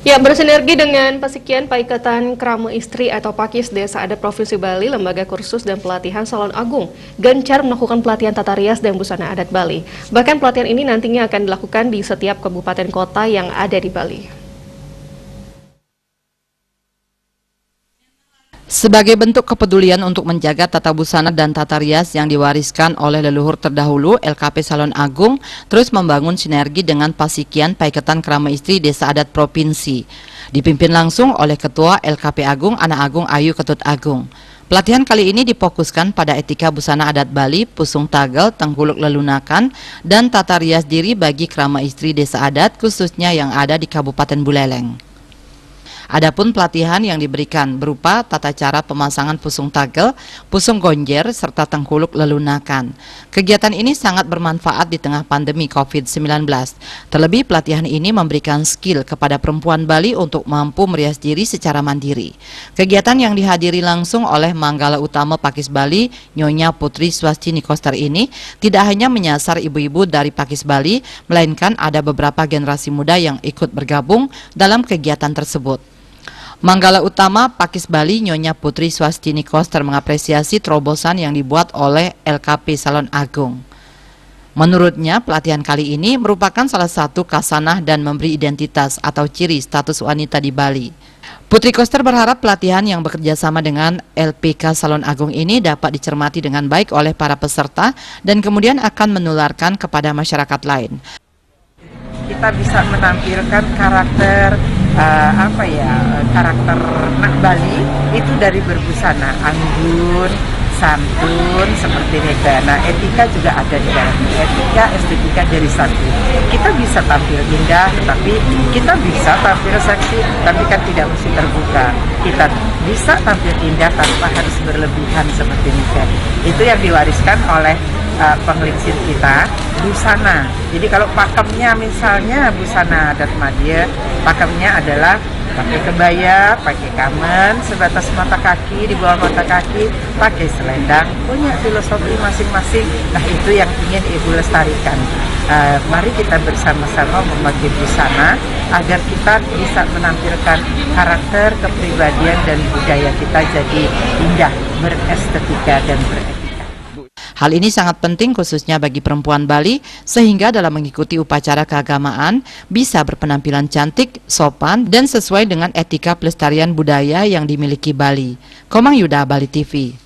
Ya, bersinergi dengan Pasikian Paikatan Krama Istri atau Pakis Desa Adat Provinsi Bali, Lembaga Kursus dan Pelatihan Salon Agung gencar melakukan pelatihan tata rias dan busana adat Bali. Bahkan pelatihan ini nantinya akan dilakukan di setiap kabupaten kota yang ada di Bali. Sebagai bentuk kepedulian untuk menjaga tata busana dan tata rias yang diwariskan oleh leluhur terdahulu, LKP Salon Agung terus membangun sinergi dengan Pasikian Paikatan Krama Istri Desa Adat Provinsi. Dipimpin langsung oleh Ketua LKP Agung Ana Agung Ayu Ketut Agung. Pelatihan kali ini difokuskan pada etika busana adat Bali, pusung tagel, tengkuluk lelunakan, dan tata rias diri bagi krama istri desa adat khususnya yang ada di Kabupaten Buleleng. Adapun pelatihan yang diberikan berupa tata cara pemasangan pusung tagel, pusung gonjer, serta tengkuluk lelunakan. Kegiatan ini sangat bermanfaat di tengah pandemi COVID-19. Terlebih pelatihan ini memberikan skill kepada perempuan Bali untuk mampu merias diri secara mandiri. Kegiatan yang dihadiri langsung oleh Manggala Utama Pakis Bali, Nyonya Putri Swastini Koster ini tidak hanya menyasar ibu-ibu dari Pakis Bali, melainkan ada beberapa generasi muda yang ikut bergabung dalam kegiatan tersebut. Manggala Utama Pakis Bali Nyonya Putri Swastini Koster mengapresiasi terobosan yang dibuat oleh LKP Salon Agung. Menurutnya, pelatihan kali ini merupakan salah satu kasanah dan memberi identitas atau ciri status wanita di Bali. Putri Koster berharap pelatihan yang bekerja sama dengan LPK Salon Agung ini dapat dicermati dengan baik oleh para peserta dan kemudian akan menularkan kepada masyarakat lain. Kita bisa menampilkan karakter karakter Nak Bali itu dari berbusana, anggun, santun, seperti negara. Etika juga ada di dalam etika, estetika dari santun. Kita bisa tampil indah, tapi kita bisa tampil seksi, tapi kan tidak mesti terbuka. Kita bisa tampil indah tanpa harus berlebihan seperti nikah. Itu yang diwariskan oleh penglingsir kita, busana. Jadi kalau pakemnya misalnya busana adat Madya, pakemnya adalah pakai kebaya, pakai kamen sebatas mata kaki, di bawah mata kaki, pakai selendang, punya filosofi masing-masing. Nah itu yang ingin Ibu lestarikan. Mari kita bersama-sama memakai busana agar kita bisa menampilkan karakter, kepribadian dan budaya kita jadi indah, berestetika dan beretika. Hal ini sangat penting khususnya bagi perempuan Bali sehingga dalam mengikuti upacara keagamaan bisa berpenampilan cantik, sopan, dan sesuai dengan etika pelestarian budaya yang dimiliki Bali. Komang Yuda, Bali TV.